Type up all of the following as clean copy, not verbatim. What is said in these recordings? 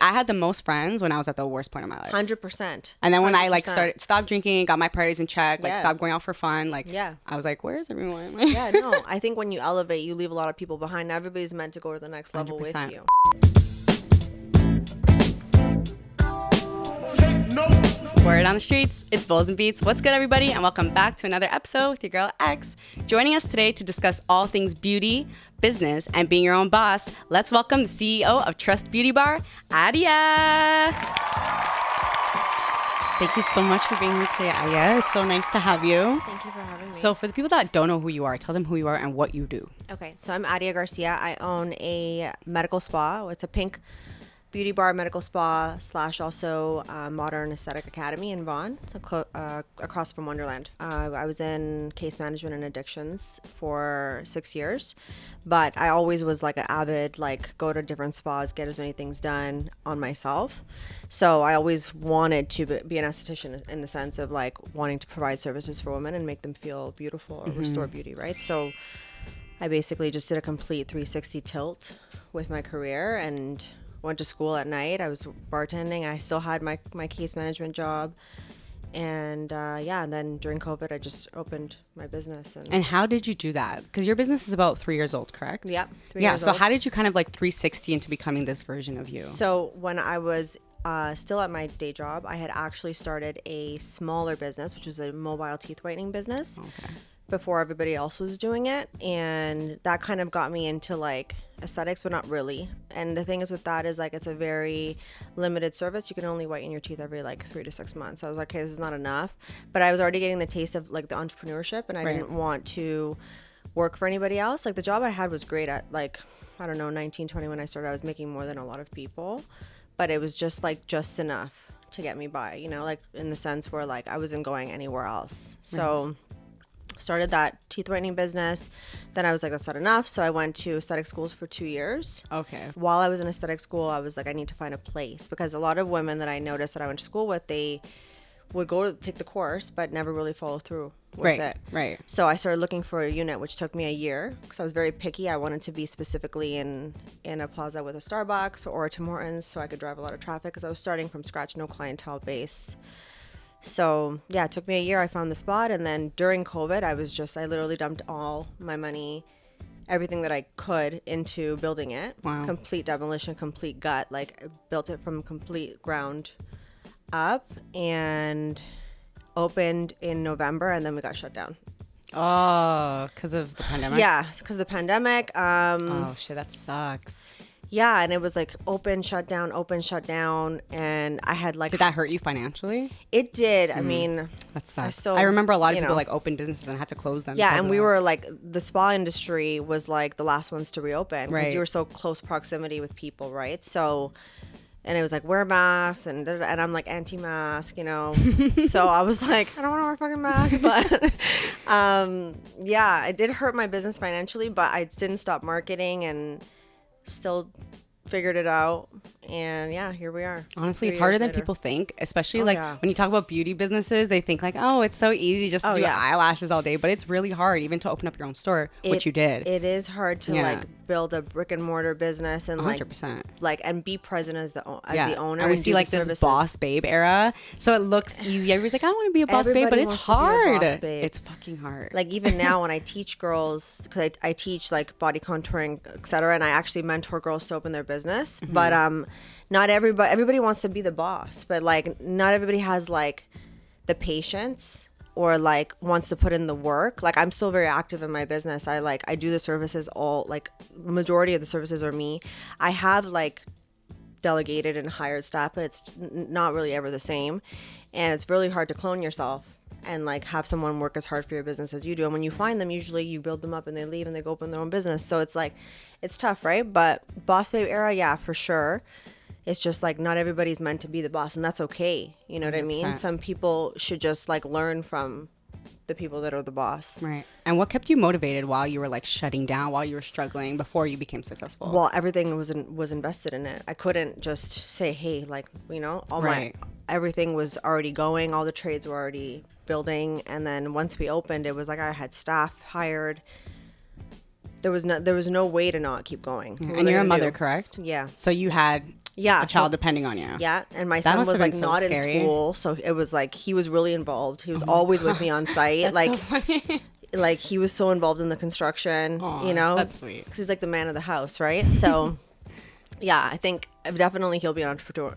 I had the most friends when I was at the worst point of my life. 100%. And then when 100%. I like stopped drinking, got my priorities in check, like Yeah. stopped going out for fun, like Yeah. I was like, where's everyone? Yeah, no. I think when you elevate, you leave a lot of people behind. Everybody's meant to go to the next level 100%. with you. Word on the streets, it's BowlzNBeatz. What's good, everybody? And welcome back to another episode with your girl X. Joining us today to discuss all things beauty, business, and being your own boss, let's welcome the CEO of Trust Beauty Bar, Adia. Thank you so much for being here today, Adia. It's so nice to have you. Thank you for having me. So for the people that don't know who you are, tell them who you are and what you do. Okay, so I'm Adia Garcia. I own a medical spa. It's a pink beauty bar, medical spa / also modern aesthetic academy in Vaughan, so across from Wonderland. I was in case management and addictions for 6 years, but I always was like an avid, like go to different spas, get as many things done on myself. So I always wanted to be an esthetician in the sense of like wanting to provide services for women and make them feel beautiful or restore beauty, right? So I basically just did a complete 360 tilt with my career and went to school at night. I was bartending. I still had my case management job. And and then during COVID, I just opened my business. And how did you do that? Because your business is about 3 years old, correct? Yep. 3 Yeah. years So old. how did you kind of like 360 into becoming this version of you? So when I was still at my day job, I had actually started a smaller business, which was a mobile teeth whitening business. Okay. Before everybody else was doing it, and that kind of got me into like aesthetics, but not really. And the thing is with that is like it's a very limited service. You can only whiten your teeth every like 3 to 6 months. So I was like, okay, this is not enough. But I was already getting the taste of like the entrepreneurship, and I didn't want to work for anybody else. Like the job I had was great at like, I don't know, 19, 20 when I started. I was making more than a lot of people, but it was just enough to get me by, you know, like in the sense where like I wasn't going anywhere else. So started that teeth whitening business. Then I was like, that's not enough. So I went to aesthetic schools for 2 years. Okay. While I was in aesthetic school, I was like, I need to find a place, because a lot of women that I noticed that I went to school with, they would go to take the course, but never really follow through with it. Right. So I started looking for a unit, which took me a year because I was very picky. I wanted to be specifically in a plaza with a Starbucks or a Tim Hortons, so I could drive a lot of traffic, because I was starting from scratch, no clientele base. So yeah, it took me a year. I found the spot, and then during COVID, I literally dumped all my money, everything that I could, into building it. Wow. Complete demolition, complete gut. Like I built it from complete ground up, and opened in November, and then we got shut down. Oh, because of the pandemic? Yeah, because of the pandemic. Oh, shit, that sucks. Yeah, and it was like open, shut down, and I had like... Did that hurt you financially? It did. I mean... That sucks. I I remember a lot of people like opened businesses and had to close them. Yeah, and we were like, the spa industry was like the last ones to reopen, because Right. you were so close proximity with people, right? So, and it was like, wear masks, and I'm like anti-mask, you know? So I was like, I don't want to wear a fucking mask, but yeah, it did hurt my business financially, but I didn't stop marketing and still figured it out, and yeah, here we are. Honestly, 3 it's harder years than later. people think, especially Oh, like yeah. when you talk about beauty businesses, they think like, oh, it's so easy just to do yeah. eyelashes all day, but it's really hard even to open up your own store, which you did. It is hard to Yeah. like build a brick and mortar business and 100%. like and be present as the owner. And we do see the like this services. boss babe era, so it looks easy. Everybody's like, I want to be a boss babe, but Everybody it's wants to be a hard. boss babe. It's fucking hard. Like even now when I teach girls, because I teach like body contouring, etc., and I actually mentor girls to open their business, but not everybody wants to be the boss, but like not everybody has like the patience or like wants to put in the work. Like I'm still very active in my business. I do the services, all like majority of the services are me. I have like delegated and hired staff, but it's not really ever the same, and it's really hard to clone yourself and like have someone work as hard for your business as you do. And when you find them, usually you build them up and they leave and they go open their own business. So it's like, it's tough, right? But boss babe era, yeah, for sure. It's just like not everybody's meant to be the boss, and that's okay. You know what I mean? 100%. Some people should just like learn from the people that are the boss. Right. And what kept you motivated while you were like shutting down, while you were struggling, before you became successful? Well, everything was invested in it. I couldn't just say, hey, like, you know, Right. Everything was already going. All the trades were already building. And then once we opened, it was like I had staff hired. There was no way to not keep going. What was And I you're a gonna mother, do? correct? Yeah. So you had Yeah, a child so- depending on you. Yeah, and my That son must was have been like so not scary. in school, so it was like he was really involved. He was always with me on site. That's like so funny. like he was so involved in the construction, Aw, you know. that's sweet. 'Cause he's like the man of the house, right? So yeah, I think definitely he'll be an entrepreneur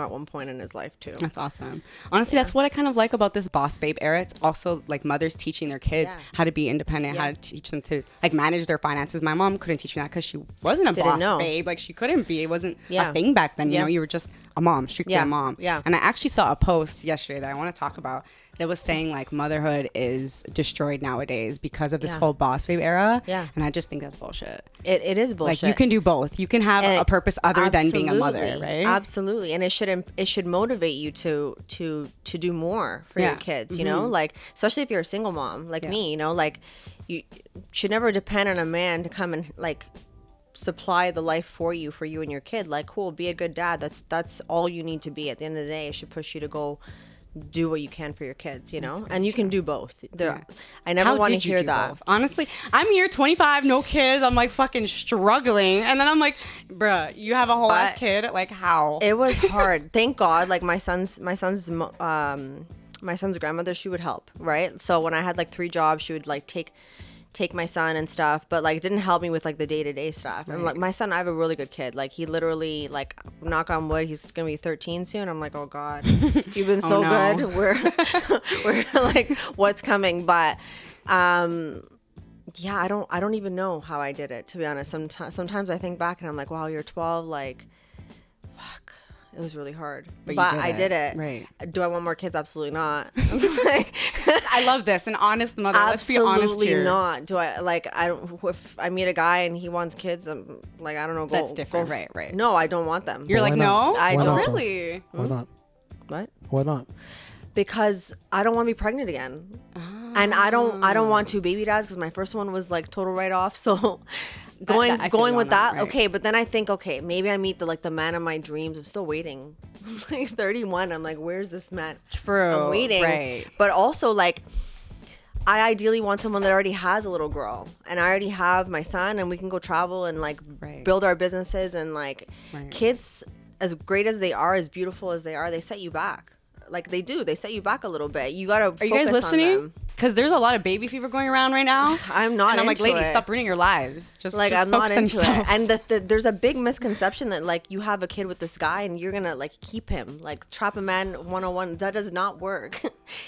at one point in his life too. That's awesome. Honestly, that's what I kind of like about this boss babe era. It's also like mothers teaching their kids Yeah. how to be independent, how to teach them to like manage their finances. My mom couldn't teach me that because she wasn't a boss know. babe. Like she couldn't be. It wasn't Yeah. a thing back then. You Yeah. know, you were just a mom, strictly Yeah. a mom. Yeah. And I actually saw a post yesterday that I want to talk about that was saying like motherhood is destroyed nowadays because of this Yeah. whole boss babe era. Yeah. And I just think that's bullshit. It is bullshit. Like you can do both. You can have And a purpose other than being a mother, absolutely, right? Absolutely, and it should motivate you to do more for your Yeah. kids. You know, like especially if you're a single mom like Yeah. me. You know, like you should never depend on a man to come and like supply the life for you and your kid. Like, cool, be a good dad. That's all you need to be. At the end of the day, it should push you to go do what you can for your kids, you know, and you can do both. I never want to did you hear do that. both? Honestly, I'm here 25, no kids. I'm like fucking struggling. And then I'm like, bruh, you have a whole ass But kid. Like how? It was hard. Thank God. Like my son's grandmother, she would help, right? So when I had like 3 jobs, she would like take my son and stuff, but like didn't help me with like the day-to-day stuff. And like my son, I have a really good kid. Like he literally, like, knock on wood, he's gonna be 13 soon. I'm like, oh God, you've been so no. good. We're like, what's coming? But yeah, I don't even know how I did it, to be honest. Sometimes I think back and I'm like, wow, you're 12, like, fuck. It was really hard, but I did it. Right. Do I want more kids? Absolutely not. Like, I love this. An honest mother. Let's be honest absolutely here. not. Do I like? I don't. If I meet a guy and he wants kids, I'm like, I don't know. That's different. Right. No, I don't want them. You're like, Why not? no? I Why don't not? Really? Why not? What? Why not? Because I don't want to be pregnant again, and I don't want 2 baby dads because my first one was like total write off. So. I feel Going you with on that, right. okay, but then I think, okay, maybe I meet the man of my dreams. I'm still waiting. I'm like 31. I'm like, where's this man? True. I'm waiting. Right. But also, like, I ideally want someone that already has a little girl, and I already have my son, and we can go travel and like Right. build our businesses. And like, Right. kids, as great as they are, as beautiful as they are, they set you back. Like they do. They set you back a little bit. You gotta. Are you guys listening? Because there's a lot of baby fever going around right now. I'm not And I'm like, into ladies, it. stop ruining your lives. Just Like, just I'm not focus on into it. yourselves. And there's a big misconception that like you have a kid with this guy and you're gonna like keep him, like trap a man 101. That does not work.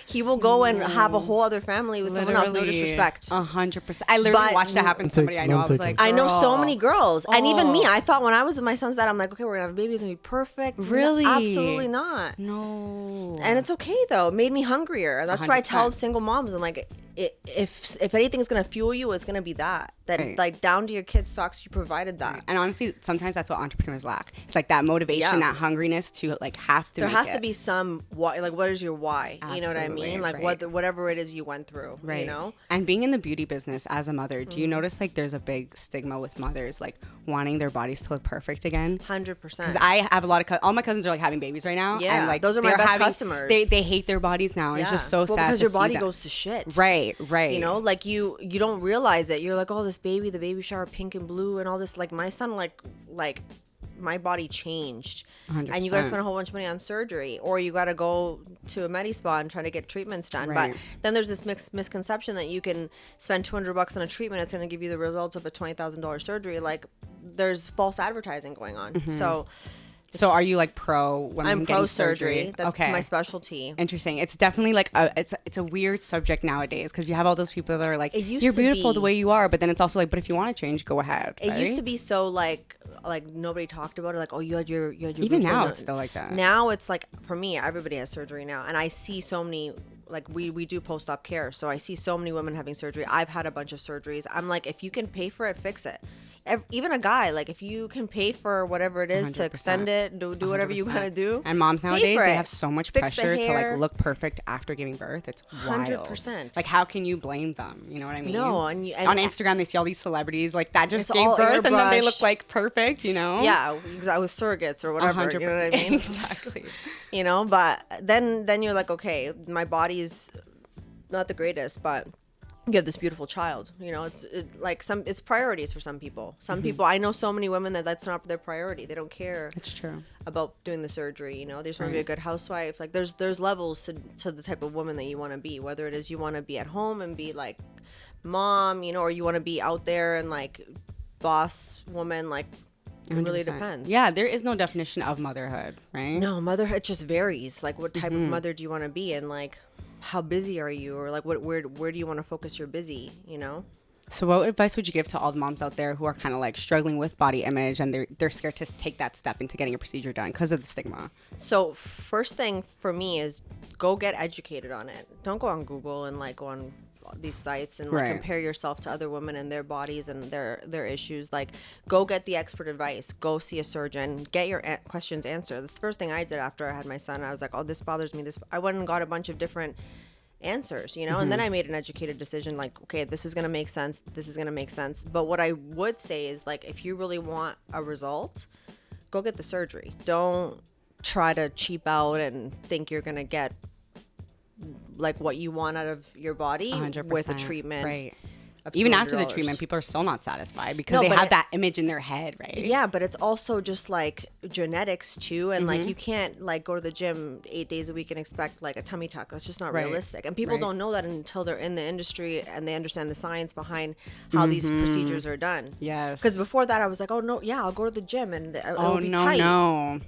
He will go and have a whole other family with someone else. No disrespect. 100%. I literally But- watched that happen to somebody I know. I was like, I know so girl. many girls, and even me. Oh. I thought when I was with my son's dad, I'm like, okay, we're gonna have a baby. It's gonna be perfect. No, Really? absolutely not. No. And it's okay though. It made me hungrier. And that's why I tell 100%. single moms, I'm like, if anything's gonna fuel you, it's gonna be that Right. like down to your kids' socks, you provided that. And honestly, sometimes that's what entrepreneurs lack. It's like that motivation, Yeah. that hungriness to like have to. There make has it. to be some why. Like, what is your why? You know what I Absolutely, mean? Like right. whatever it is you went through. Right. You know. And being in the beauty business as a mother, do you notice like there's a big stigma with mothers like wanting their bodies to look perfect again? 100%. Because I have a lot of all my cousins are like having babies right now. Yeah, and, like those are my they're best customers. They hate their bodies now, and it's just so Well, sad because to your see body that. goes to shit. Right. You know, like you don't realize it. You're like, oh, this baby, the baby shower, pink and blue, and all this. Like my son, like my body changed, 100%. and you got to spend a whole bunch of money on surgery, or you got to go to a med spa and try to get treatments done. Right. But then there's this misconception that you can spend $200 on a treatment, it's going to give you the results of a $20,000 surgery. Like there's false advertising going on. So are you like pro women I'm getting pro surgery. That's okay. my specialty. Interesting. It's definitely like it's a weird subject nowadays because you have all those people that are like, It used you're to beautiful be- the way you are, but then it's also like, but if you want to change, go ahead. It used right? to be so like nobody talked about it. Like, oh, you had your Even boobs now done. it's still like that. Now it's like, for me, everybody has surgery now, and I see so many. Like we do post-op care, so I see so many women having surgery. I've had a bunch of surgeries. I'm like, if you can pay for it, fix it. Even a guy, like if you can pay for whatever it is to 100%. extend it, do whatever you 100%. gotta do. And moms pay nowadays, for they it. have so much Fix the pressure to like hair. look perfect after giving birth. It's wild. 100%. Like, how can you blame them? You know what I mean? No, and on Instagram they see all these celebrities like that just It's gave all birth and then they look airbrushed. like perfect. You know? Yeah, exactly, with surrogates or whatever. 100%. You know what I mean? Exactly. You know, but then you're like, okay, my body's not the greatest, but you have this beautiful child. It's priorities for some people. Some people, I know so many women that's not their priority. They don't care. It's true. About doing the surgery. They just want to be a good housewife. Like there's levels to the type of woman that you want to be, whether it is you want to be at home and be like mom, or you want to be out there and like boss woman. Like it 100%. really depends. Yeah, there is no definition of motherhood, right? No, motherhood just varies. Like what type of mother do you want to be, and like how busy are you, or like where do you want to focus your busy, So what advice would you give to all the moms out there who are kind of like struggling with body image and they're scared to take that step into getting a procedure done because of the stigma? So first thing for me is go get educated on it. Don't go on Google and like go on these sites and like compare yourself to other women and their bodies and their issues. Like go get the expert advice, go see a surgeon, get your questions answered. That's the first thing I did after I had my son. I was like, oh, this bothers me. I went and got a bunch of different answers, and then I made an educated decision, like, okay, this is going to make sense, this is going to make sense. But what I would say is, like, if you really want a result, go get the surgery. Don't try to cheap out and think you're going to get like what you want out of your body 100%, with a treatment. Right. Even after the treatment, people are still not satisfied because they have that image in their head, right? Yeah, but it's also just like genetics too, and like you can't like go to the gym 8 days a week and expect like a tummy tuck. That's just not realistic. And people don't know that until they're in the industry and they understand the science behind how these procedures are done. Yes. Because before that, I was like, oh no, yeah, I'll go to the gym and it'll be tight.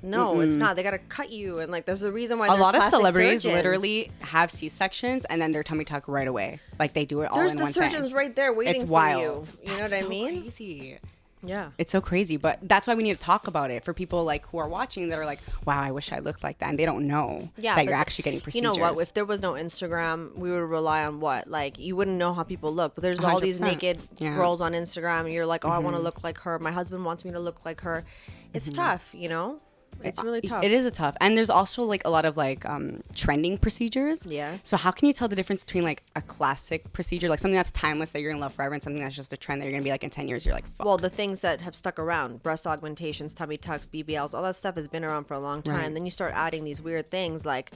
No, it's not. They gotta cut you, and like there's a reason why a lot of celebrities surgeons literally have C-sections and then their tummy tuck right away. Like they do it all in one thing. There's the surgeons right there waiting it's for wild. you. You know what I mean? Crazy. Yeah. It's so crazy, but that's why we need to talk about it for people like who are watching that are like, wow, I wish I looked like that, and they don't know that you're actually getting procedures. You know what? If there was no Instagram, we would rely on what? Like you wouldn't know how people look. But there's all these naked girls on Instagram, and you're like, oh, I want to look like her. My husband wants me to look like her. It's tough, It's really tough. It is tough. And there's also like a lot of like trending procedures. Yeah. So how can you tell the difference between like a classic procedure, like something that's timeless that you're going to love forever, and something that's just a trend that you're going to be like in 10 years, you're like, fuck. Well, the things that have stuck around, breast augmentations, tummy tucks, BBLs, all that stuff has been around for a long time. Right. Then you start adding these weird things like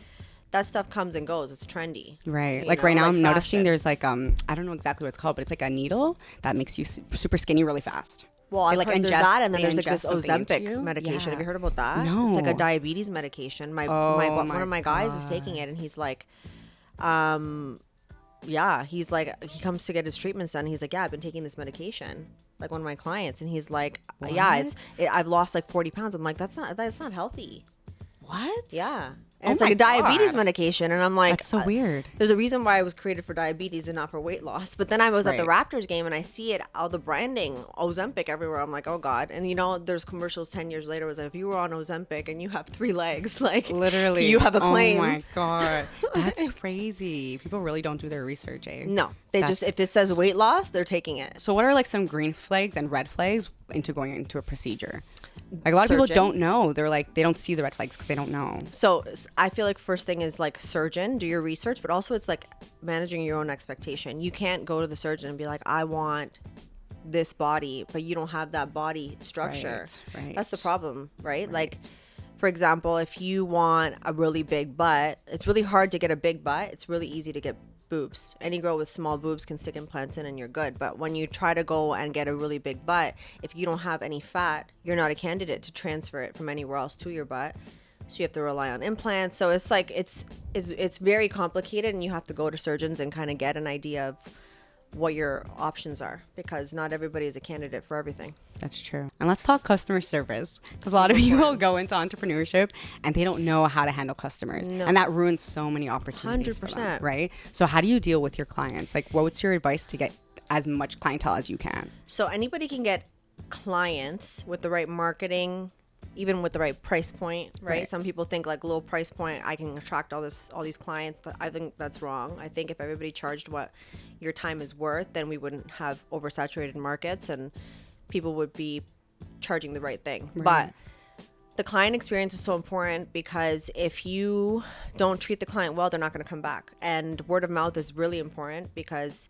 that stuff comes and goes. It's trendy. Right. Like right now I'm noticing there's like, I don't know exactly what it's called, but it's like a needle that makes you super skinny really fast. Well, I like there's that, and then there's like this Ozempic medication. Yeah. Have you heard about that? No. It's like a diabetes medication. One of my guys is taking it, and he's like, he's like, he comes to get his treatments done. He's like, yeah, I've been taking this medication. Like one of my clients, and he's like, what? I've lost like 40 pounds. I'm like, that's not healthy. What? Yeah. And it's like a diabetes medication. And I'm like, that's so weird. There's a reason why I was created for diabetes and not for weight loss. But then I was at the Raptors game and I see it, all the branding, Ozempic everywhere. I'm like, oh God. And there's commercials 10 years later. It was like, if you were on Ozempic and you have 3 legs, like literally you have a claim. Oh my God. That's crazy. People really don't do their research, eh? No. If it says weight loss, they're taking it. So what are like some green flags and red flags into going into a procedure? Like a lot of people don't know. They're like, they don't see the red flags because they don't know. So I feel like first thing is like surgeon, do your research, but also it's like managing your own expectation. You can't go to the surgeon and be like, I want this body, but you don't have that body structure. Right. That's the problem, right? Like, for example, if you want a really big butt, it's really hard to get a big butt. It's really easy to get boobs. Any girl with small boobs can stick implants in and you're good. But when you try to go and get a really big butt, if you don't have any fat, you're not a candidate to transfer it from anywhere else to your butt. So you have to rely on implants. So it's like it's very complicated, and you have to go to surgeons and kind of get an idea of what your options are, because not everybody is a candidate for everything. That's true. And let's talk customer service, because a lot of people go into entrepreneurship and they don't know how to handle customers. No. And that ruins so many opportunities 100%. For them, right? So how do you deal with your clients? Like, what's your advice to get as much clientele as you can? So anybody can get clients with the right marketing, even with the right price point, right? Some people think like low price point, I can attract all these clients. I think that's wrong. I think if everybody charged what your time is worth, then we wouldn't have oversaturated markets and people would be charging the right thing. But the client experience is so important, because if you don't treat the client well, they're not going to come back. And word of mouth is really important, because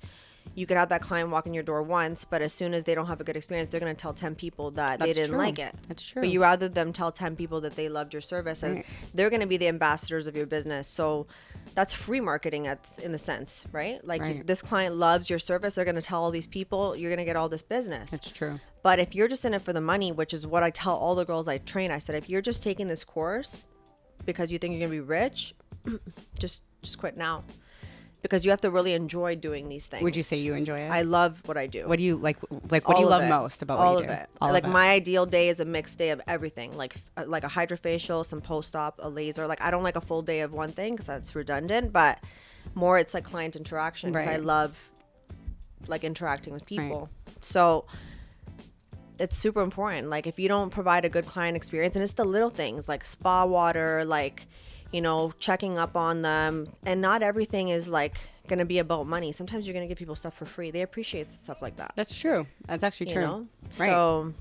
you could have that client walk in your door once, but as soon as they don't have a good experience, they're going to tell 10 people that they didn't like it. That's true. But you rather them tell 10 people that they loved your service, and they're going to be the ambassadors of your business. So that's free marketing in the sense, right? Like this client loves your service. They're going to tell all these people, you're going to get all this business. That's true. But if you're just in it for the money, which is what I tell all the girls I train, I said, if you're just taking this course because you think you're going to be rich, just quit now. Because you have to really enjoy doing these things. Would you say you enjoy it? I love what I do. What do you like what do you love most about what you do? All of it. Like my ideal day is a mixed day of everything. Like a hydrofacial, some post-op, a laser. Like I don't like a full day of one thing because that's redundant, but more it's like client interaction. Right. I love like interacting with people. Right. So it's super important. Like if you don't provide a good client experience, and it's the little things like spa water, like checking up on them, and not everything is like going to be about money. Sometimes you're going to give people stuff for free. They appreciate stuff like that. That's true. That's actually true. Right. So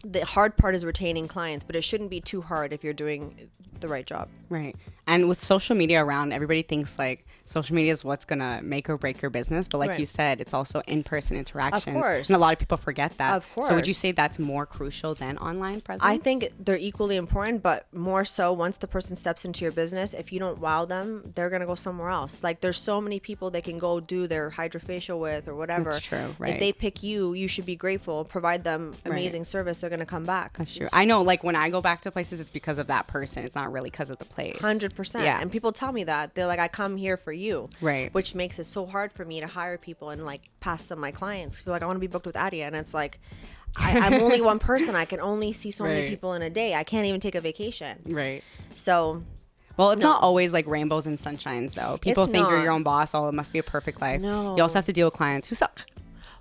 the hard part is retaining clients, but it shouldn't be too hard if you're doing the right job. Right. And with social media around, everybody thinks like social media is what's going to make or break your business. But like you said, it's also in-person interactions. Of course. And a lot of people forget that. Of course. So would you say that's more crucial than online presence? I think they're equally important, but more so once the person steps into your business, if you don't wow them, they're going to go somewhere else. Like there's so many people they can go do their hydrofacial with or whatever. That's true, right. If they pick you, you should be grateful. Provide them amazing service. They're going to come back. That's true. I know, like when I go back to places, it's because of that person. It's not really because of the place. 100%. Yeah. And people tell me that. They're like, I come here for you. Right. Which makes it so hard for me to hire people and like pass them my clients. Feel like I want to be booked with Adia, and it's like I'm only one person. I can only see so many people in a day. I can't even take a vacation. Right. So well, it's not always like rainbows and sunshines though. People think you're your own boss. Oh, it must be a perfect life. No. You also have to deal with clients who suck.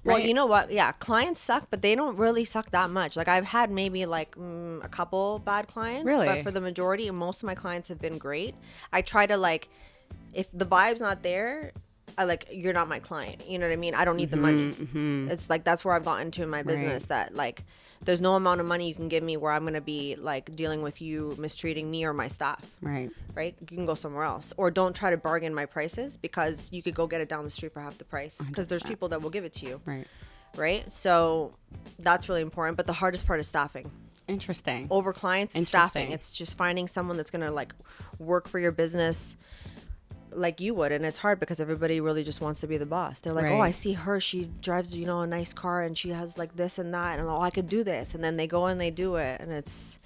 Well, you know what? Yeah, clients suck, but they don't really suck that much. Like I've had maybe like a couple bad clients, but for the majority, most of my clients have been great. I try to like, if the vibe's not there, I like, you're not my client. You know what I mean? I don't need the money. It's like, that's where I've gotten to in my business that like, there's no amount of money you can give me where I'm going to be like dealing with you mistreating me or my staff. Right. You can go somewhere else, or don't try to bargain my prices because you could go get it down the street for half the price because there's people that will give it to you. Right. So that's really important. But the hardest part is staffing. Interesting. Over clients, staffing. It's just finding someone that's going to like work for your business like you would, and it's hard because everybody really just wants to be the boss. They're like, oh, I see her, she drives a nice car and she has like this and that, and oh, I could do this, and then they go and they do it, and it's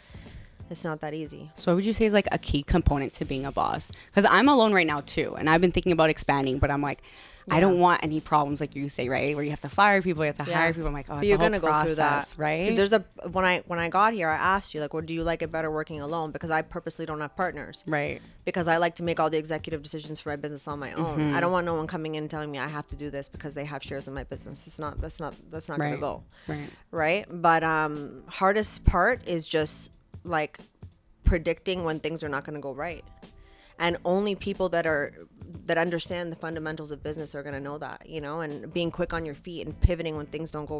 not that easy. So what would you say is like a key component to being a boss? Because I'm alone right now too, and I've been thinking about expanding, but I'm like, I don't want any problems like you say, right? Where you have to fire people, you have to hire people. I'm like, oh, it's a whole process, go through that, right? So there's when I got here, I asked you like, well, do you like it better working alone? Because I purposely don't have partners, right? Because I like to make all the executive decisions for my business on my own. I don't want no one coming in and telling me I have to do this because they have shares in my business. That's not gonna go, right? But hardest part is just like predicting when things are not gonna go right. And only people that understand the fundamentals of business are going to know that, and being quick on your feet and pivoting when things don't go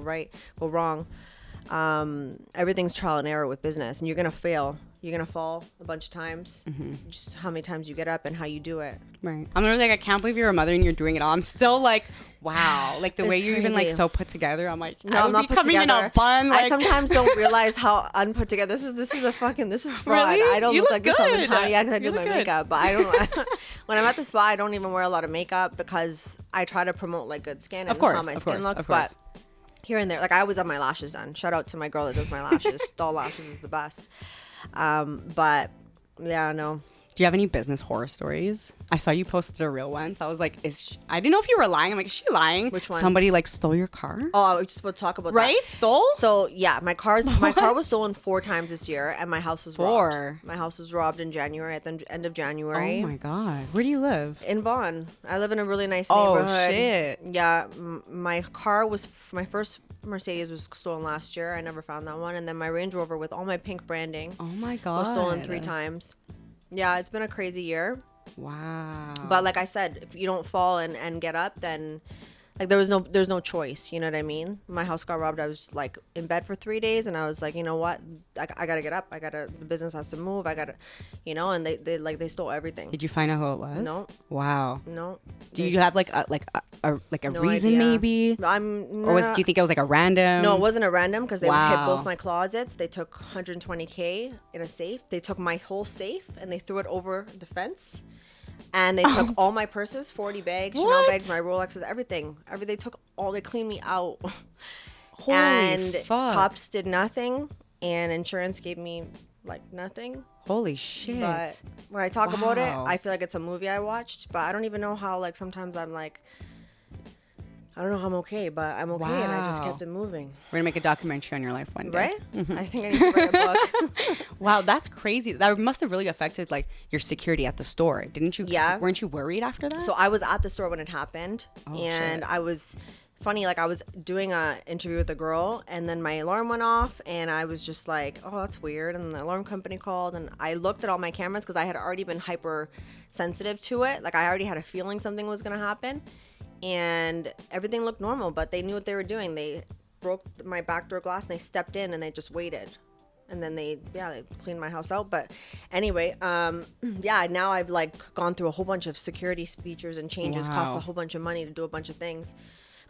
wrong. Everything's trial and error with business, and you're going to fail. You're going to fall a bunch of times. Just how many times you get up and how you do it. Right. I'm really like, I can't believe you're a mother and you're doing it all. I'm still like, wow. Like the way you're even like so put together. I'm like, no, I'm not put together. In a bun, like... I sometimes don't realize how unput together. This is fraud. Really? I don't look like good. this all the time. Yeah, because I do my makeup. But I don't. When I'm at the spa, I don't even wear a lot of makeup because I try to promote like good skin and how my skin looks. But here and there, like I always have my lashes done. Shout out to my girl that does my lashes. Doll Lashes is the best. But yeah, no. Do you have any business horror stories? I saw you posted a reel once. I was like, I didn't know if you were lying. I'm like, is she lying? Which one? Somebody like stole your car? Oh, I was just about to talk about that. Right? Stole? So yeah, my car was stolen 4 times this year, and my house was robbed. My house was robbed in January, at the end of January. Oh my God. Where do you live? In Vaughan. I live in a really nice neighborhood. Oh shit. Yeah, my first Mercedes was stolen last year. I never found that one. And then my Range Rover with all my pink branding. Oh my God. Was stolen 3 times. Yeah, it's been a crazy year. Wow. But like I said, if you don't fall and get up, then Like there's no choice. You know what I mean? My house got robbed. I was like in bed for 3 days, and I was like, you know what? I gotta get up. The business has to move. I gotta, and they stole everything. Did you find out who it was? No. Wow. No. Do you have like a No reason idea. maybe? Or Do you think it was like a random? No, it wasn't a random because they hit Wow. both my closets. They took 120K in a safe. They took my whole safe and they threw it over the fence. And they took all my purses, 40 bags, Chanel What? bags, my Rolexes, everything. They took all, they cleaned me out. Holy and fuck. cops did nothing. And insurance gave me like nothing. Holy shit. But when I talk about it, Wow. I feel like it's a movie I watched. But I don't even know how, like, sometimes I'm like, I don't know how I'm okay, but I'm okay. And I just Wow. kept it moving. We're gonna make a documentary on your life one day. Right? I think I need to write a book. Wow, that's crazy. That must have really affected like your security at the store, didn't you? Yeah. Weren't you worried after that? So I was at the store when it happened. Oh, and shit. I was funny, like I was doing a interview with a girl and then my alarm went off and I was just like, oh, that's weird. And the alarm company called and I looked at all my cameras because I had already been hyper sensitive to it. Like I already had a feeling something was going to happen. And everything looked normal, but they knew what they were doing. They broke my back door glass and they stepped in and they just waited. And then they cleaned my house out. But anyway, now I've like gone through a whole bunch of security features and changes, cost Wow. a whole bunch of money to do a bunch of things.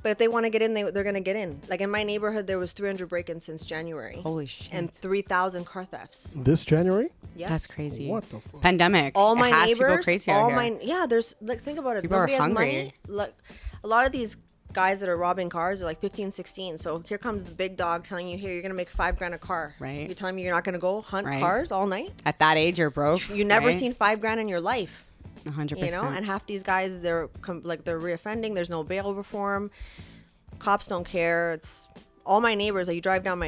But if they want to get in, they're going to get in. Like in my neighborhood, there was 300 break-ins since January. Holy shit. And 3,000 car thefts. This January? Yeah. That's crazy. What the fuck? Pandemic. All It my has to go neighbors, crazy out here. there's like, think about it. People are Nobody has hungry. money. Like a lot of these guys that are robbing cars are like 15, 16. So here comes the big dog telling you, here, you're going to make $5,000 a car. Right. You're telling me you're not going to go hunt Right. cars all night? At that age, you're broke. You never right? seen $5,000 in your life. 100%. You know, and half these guys, they're reoffending. There's no bail reform. Cops don't care. It's all my neighbors. Like you drive down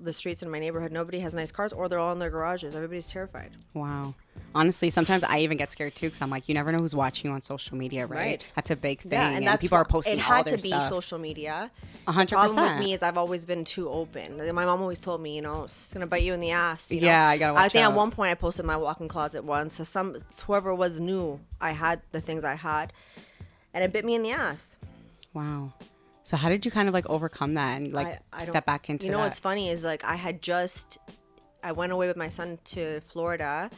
the streets in my neighborhood, nobody has nice cars, or they're all in their garages. Everybody's terrified. Wow. Honestly, sometimes I even get scared too because I'm like, you never know who's watching you on social media, right? Right. That's a big thing. Yeah, and that's people are what- posting It all had their to be stuff. social media. 100%. The problem with me is I've always been too open. My mom always told me, it's gonna bite you in the ass. You know? Yeah, I gotta watch I think out. at one point I posted my walk-in closet once, so whoever was knew I had the things I had, and it bit me in the ass. Wow. So how did you kind of like overcome that and like I don't- step back into You know that? what's funny is like I went away with my son to Florida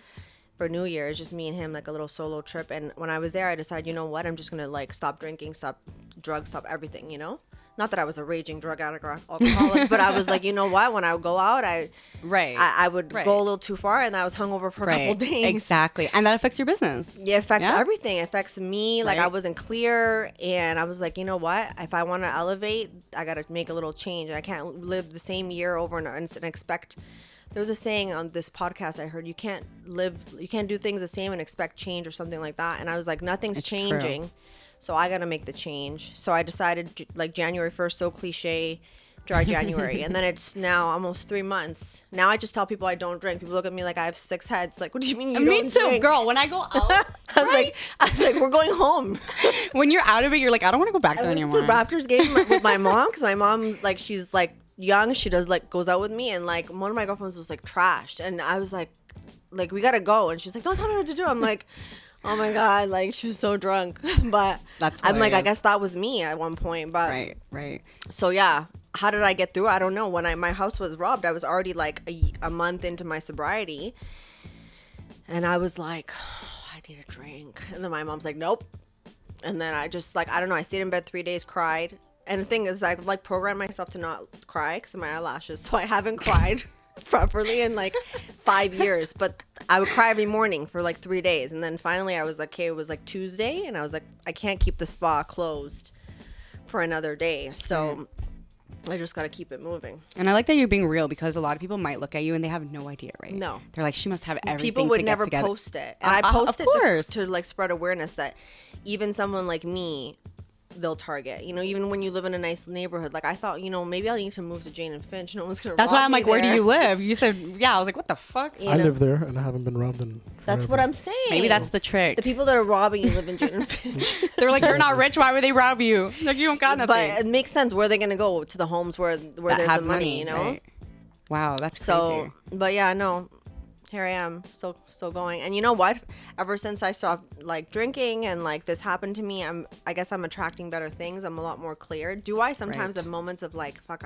for New Year's, just me and him, like a little solo trip. And when I was there, I decided, you know what, I'm just gonna like stop drinking, stop drugs, stop everything. Not that I was a raging drug addict or alcoholic, but I was like, you know what, when I would go out, I would Right. go a little too far, and I was hungover for a couple days. Exactly. And that affects your business. Yeah, it affects Yeah? everything. It affects me. Like Right. I wasn't clear, and I was like, you know what? If I want to elevate, I got to make a little change. I can't live the same year over and expect. There was a saying on this podcast I heard: you can't do things the same and expect change or something like that. And I was like, nothing's It's changing, true. so I got to make the change. So I decided, like January 1st, so cliche. Dry January, and then it's now almost 3 months. Now I just tell people I don't drink. People look at me like I have 6 heads. Like, what do you mean you Me don't too, drink? girl. When I go out, I was like, we're going home. when you're out of it, you're like, I don't want to go back there I went anymore. to the Raptors game with my mom because my mom, like, she's like young. She does like goes out with me, and like one of my girlfriends was like trashed, and I was like we gotta go, and she's like, don't tell me what to do. I'm like, oh my god, like she was so drunk, but That's I'm like, I hilarious. guess that was me at one point, but Right. so yeah. How did I get through? I don't know. When my house was robbed, I was already like a month into my sobriety, and I was like, I need a drink. And then my mom's like, nope. And then I just like, I don't know. I stayed in bed 3 days, cried. And the thing is, I like programmed myself to not cry because of my eyelashes, so I haven't cried properly in like 5 years. But I would cry every morning for like 3 days, and then finally I was like, okay, it was like Tuesday, and I was like, I can't keep the spa closed for another day, so. I just got to keep it moving. And I like that you're being real because a lot of people might look at you and they have no idea, right? No. They're like, she must have everything People would to get never together. post it. And I Of post it course. to like spread awareness that even someone like me, they'll target. Even when you live in a nice neighborhood. Like I thought, maybe I'll need to move to Jane and Finch. No one's going to That's why I'm me like, where do there. you live? You said, yeah. I was like, what the fuck? You I know? live there and I haven't been robbed in That's forever. what I'm saying. Maybe that's the trick. The people that are robbing you live in Jane and Finch. They're like, you're not rich. Why would they rob you? Like, you don't got nothing. But it makes sense. Where are they going to go? To the homes where That there's have the money, right. Wow, that's So, crazy. but yeah, no. here I am, still going. And you know what? Ever since I stopped like drinking and like this happened to me, I guess I'm attracting better things. I'm a lot more clear. Do I sometimes have moments of like, fuck,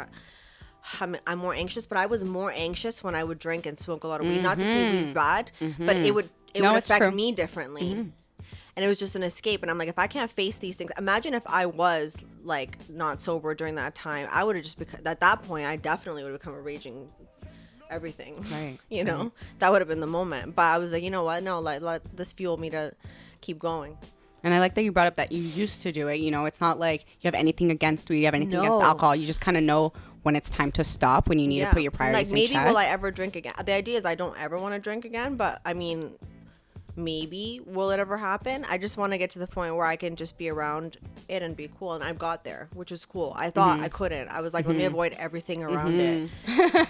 I'm more anxious, but I was more anxious when I would drink and smoke a lot of weed. Not to say weed's bad, but it would affect me differently. And it was just an escape. And I'm like, if I can't face these things, imagine if I was like not sober during that time. I would have just become, at that point, I definitely would have become a raging everything. Right. You know, that would have been the moment. But I was like, you know what? No, let this fuel me to keep going. And I like that you brought up that you used to do it. You know, it's not like you have anything against weed, you have anything against alcohol. You just kind of know when it's time to stop, when you need to put your priorities in check. Like, maybe will I ever drink again? The idea is I don't ever want to drink again, but I mean, maybe will it ever happen? I just want to get to the point where I can just be around it and be cool. And I've got there, which is cool. I thought I couldn't. I was like, let me avoid everything around it.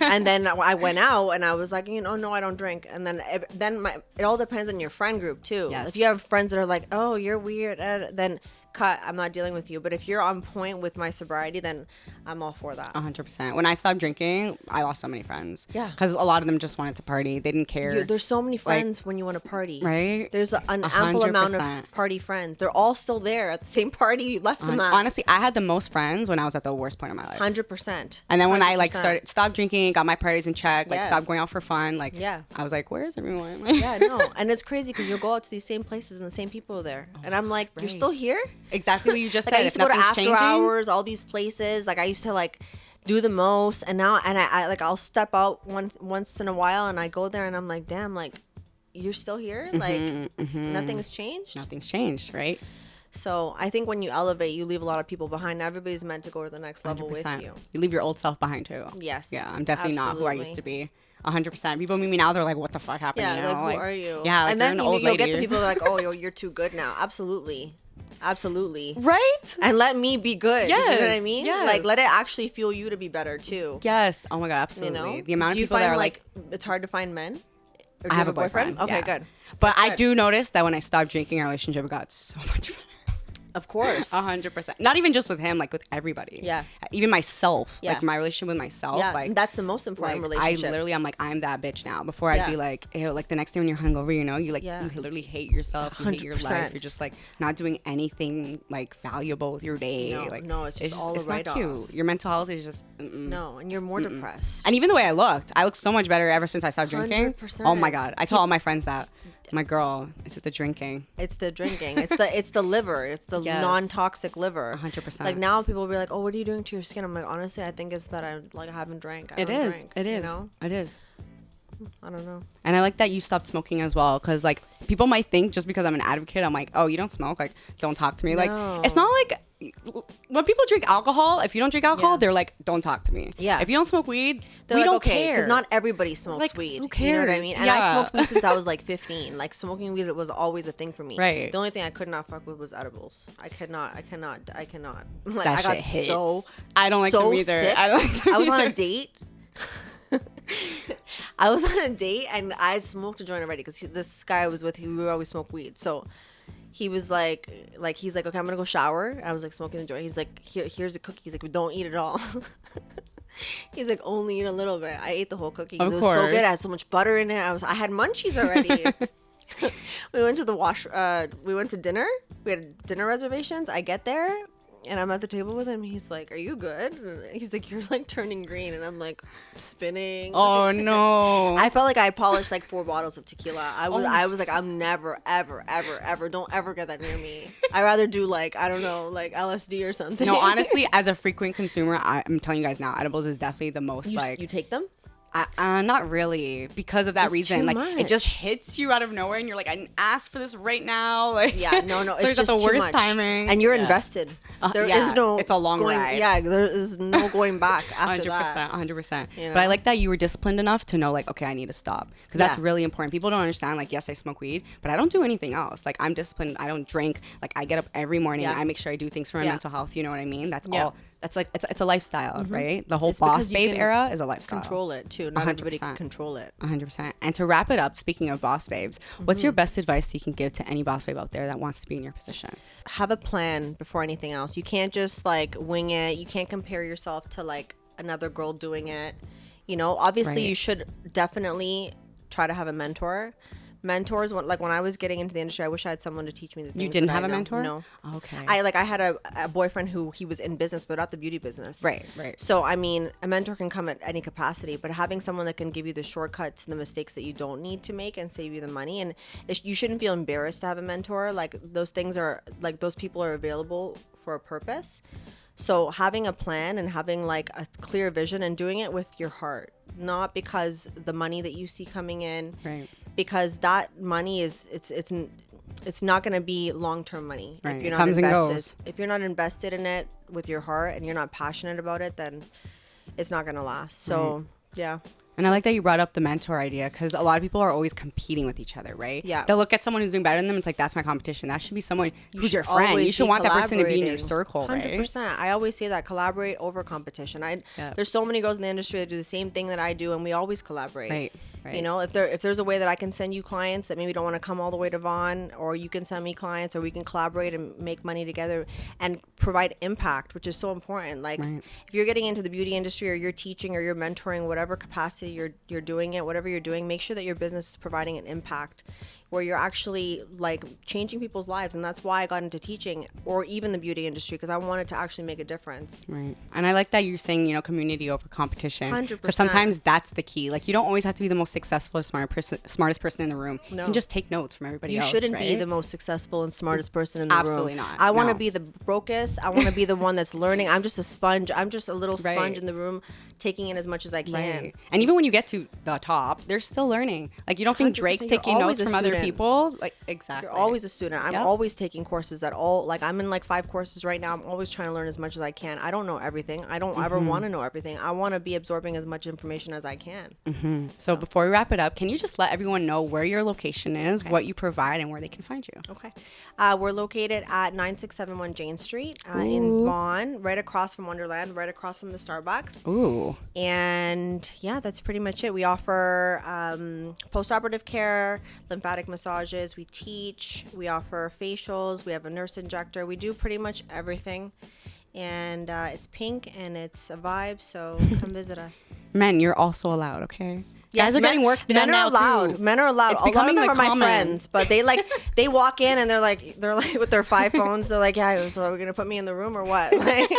And then I went out and I was like, you know, no, I don't drink. And then it all depends on your friend group too. Yes. If you have friends that are like, oh, you're weird, then cut, I'm not dealing with you. But if you're on point with my sobriety, then I'm all for that. 100%. When I stopped drinking, I lost so many friends. Yeah. Because a lot of them just wanted to party. They didn't care. There's so many friends when you want to party. Right? There's an ample amount of party friends. They're all still there at the same party you left them at. Honestly, I had the most friends when I was at the worst point of my life. 100%. And then when I like stopped drinking, got my priorities in check, like stopped going out for fun, like Yeah. I was like, where is everyone? Yeah, no. And it's crazy because you'll go out to these same places and the same people are there. And I'm like, you're still here? Exactly what you just Like said. I used to go to after hours, all these places. Like I used to like do the most, and now I like I'll step out once in a while, and I go there, and I'm like, damn, like you're still here, like nothing's changed. Nothing's changed, right? So I think when you elevate, you leave a lot of people behind. Everybody's meant to go to the next level 100%. with you. You leave your old self behind too. Yes. Yeah, I'm definitely not who I Absolutely. used to be. 100%. People meet me now, they're like, what the fuck happened to you? Yeah, like who are you? Yeah, like, and then you're an old you'll lady. get the people that are like, oh, you're too good now. Absolutely. Right? And let me be good. Yes, You know what I mean? yes. Like let it actually fuel you to be better too. Yes. Oh my God, You absolutely. know? The amount of Do you people find that are like, it's hard to find men? Or do I you have a boyfriend. Okay, yeah. good. But I good. do notice that when I stopped drinking, our relationship got so much better. Of course. 100%. Not even just with him, like with everybody. Yeah. Even myself. Yeah. Like my relationship with myself. Yeah, Like and that's the most important like relationship. I'm like, I'm that bitch now. Before I'd Yeah. be like, ew, like the next day when you're hungover, you know, you like, Yeah. you literally hate yourself. You hate your 100%. life. You're just like not doing anything like valuable with your day. No, like, no, it's just all it's a not write-off. cute. Your mental health is just, No, and you're more depressed. And even the way I look so much better ever since I stopped drinking. 100%. Oh my God. I tell all my friends that. My girl, is it the drinking? It's the drinking. It's the liver. It's the Yes. non-toxic liver. 100%. Like now people will be like, oh, what are you doing to your skin? I'm like, honestly, I think it's that I haven't drank. I It don't is. drink, It is. You know? It is. I don't know. And I like that you stopped smoking as well, because like people might think just because I'm an advocate, I'm like, oh, you don't smoke, like don't talk to me. No. Like it's not like when people drink alcohol. If you don't drink alcohol, Yeah. they're like, don't talk to me. Yeah. If you don't smoke weed, They're we like, don't okay, care. because not everybody smokes Like, weed. who You know what I cares? mean? And Yeah. I smoked weed since I was like 15. Like smoking weed was always a thing for me. Right. The only thing I could not fuck with was edibles. I cannot. Like That I got shit hits. so. I don't like so them either. sick. I don't like them I was on a either. date. I was on a date and I smoked a joint already because this guy I was with, we would always smoke weed. So he was like he's like, okay, I'm gonna go shower. And I was like smoking the joint. He's like, here's a cookie. He's like, don't eat it all. He's like, only eat a little bit. I ate the whole cookie because Of it was so course. good. I had so much butter in it. I had munchies already. We went to we went to dinner. We had dinner reservations. I get there and I'm at the table with him. He's like, are you good? And he's like, you're like turning green. And I'm like spinning. Oh no. I felt like I polished like 4 bottles of tequila. I was like, I'm never, ever, ever, ever. Don't ever get that near me. I'd rather do like, I don't know, like LSD or something. No, honestly, as a frequent consumer, I'm telling you guys now, edibles is definitely the most you take them? not really, because of that It's reason. too Like much. it just hits you out of nowhere, and you're like, I didn't ask for this right now. Like Yeah, no, so it's just the too worst much. timing, And you're Yeah. invested. There is yeah, no. it's a long going, ride. Yeah, there is no going back after 100%, that. 100%. You But I know? like that you were disciplined enough to know, like, okay, I need to stop, because that's Yeah. really important. People don't understand. Like, yes, I smoke weed, but I don't do anything else. Like, I'm disciplined. I don't drink. Like, I get up every morning. Yeah. I make sure I do things for my Yeah. mental health. You know what I mean? That's Yeah. all. That's like it's a lifestyle, right? The whole It's because boss you babe can era is a lifestyle. Control it too. Not everybody 100%. can control it. 100%. And to wrap it up, speaking of boss babes, what's Mm-hmm. your best advice you can give to any boss babe out there that wants to be in your position? Have a plan before anything else. You can't just like wing it. You can't compare yourself to like another girl doing it. You know, obviously Right. you should definitely try to have a mentor. Mentors, like when I was getting into the industry, I wish I had someone to teach me the things. You didn't that have I a know. mentor? No. Okay. I had a boyfriend who he was in business, but not the beauty business. Right. So, I mean, a mentor can come at any capacity, but having someone that can give you the shortcuts and the mistakes that you don't need to make and save you the money. And you shouldn't feel embarrassed to have a mentor. Like, those things are, like, those people are available for a purpose. So having a plan and having like a clear vision and doing it with your heart, not because the money that you see coming in, Right. because that money is, it's not going to be long-term money. Right. If you're It not comes and invested, goes. if you're not invested in it with your heart and you're not passionate about it, then it's not going to last. So yeah. And I like that you brought up the mentor idea, because a lot of people are always competing with each other, right? Yeah. They'll look at someone who's doing better than them. It's like, that's my competition. That should be someone who's your friend. always You should be want that person to be in your collaborating. circle, right? 100%. I always say that, collaborate over competition. Yep. There's so many girls in the industry that do the same thing that I do, and we always collaborate. Right. You know, if there's a way that I can send you clients that maybe don't want to come all the way to Vaughan, or you can send me clients, or we can collaborate and make money together and provide impact, which is so important. Like, if you're getting into the beauty industry, or you're teaching, or you're mentoring, whatever capacity you're doing it, whatever you're doing, make sure that your business is providing an impact where you're actually like changing people's lives. And that's why I got into teaching, or even the beauty industry, because I wanted to actually make a difference. Right. And I like that you're saying, you know, community over competition. 100%. Because sometimes that's the key. Like, you don't always have to be the most successful, smartest person in the room. No. You can just take notes from everybody You else. shouldn't be right? the most successful and smartest person in the room. Absolutely not. I want to No. be the brokest. I want to be the one that's learning. I'm just a sponge. I'm just a little sponge Right. in the room, taking in as much as I can. Right. And even when you get to the top, they're still learning. Like, you don't think 100%. Drake's You're taking always notes a from other student. people? Like, exactly. You're always a student. I'm Yep. always taking courses at all. Like, I'm in like 5 courses right now. I'm always trying to learn as much as I can. I don't know everything. I don't ever want to know everything. I want to be absorbing as much information as I can. So before we wrap it up, can you just let everyone know where your location is, what you provide, and where they can find you? Okay. We're located at 9671 Jane Street in Vaughan, right across from Wonderland, right across from the Starbucks. Ooh. And yeah, that's pretty much it. We offer post-operative care, lymphatic massages. We teach. We offer facials. We have a nurse injector. We do pretty much everything. And it's pink and it's a vibe. So come visit us. Men, you're also allowed, okay? Yes, Guys are getting work done men now are allowed. too. Men are allowed. It's A lot of becoming them the are my common. friends, but they like they walk in and they're like with their 5 phones. They're like, yeah, so are we gonna put me in the room or what? Like,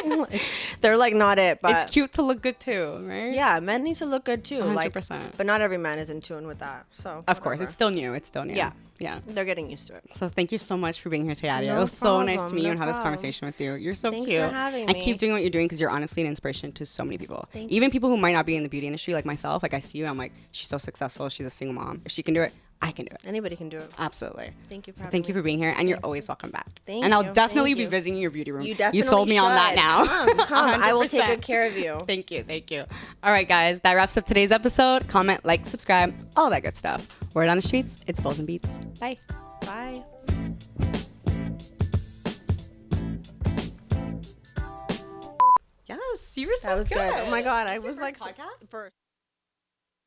they're like not it, but It's cute to look good too, right? yeah, men need to look good too. 100%. But not every man is in tune with that. So Of course, whatever. it's still new. It's still new. Yeah. Yeah. They're getting used to it. So thank you so much for being here today, Adia. No It was so nice to problem, meet you no and have this problem. conversation with you. You're so Thanks cute. for having And me. keep doing what you're doing, because you're honestly an inspiration to so many people. Thank Even people who might not be in the beauty industry, like myself. Like, I see you, I'm like, she's so successful. She's a single mom. If she can do it, I can do it. Anybody can do it. Absolutely. Thank you for So having thank you me. for being here, and you're Thanks. always welcome back. Thank and I'll you. definitely Thank be you. visiting your beauty room. You definitely You sold me on that should. now. Come. I will take 100%. good care of you. Thank you. Thank you. All right, guys. That wraps up today's episode. Comment, like, subscribe, all that good stuff. Word on the streets, it's BowlzNBeatz. Bye. Bye. Yes, you were so That was good. Oh my good. God, I Is this was your like first podcast? first.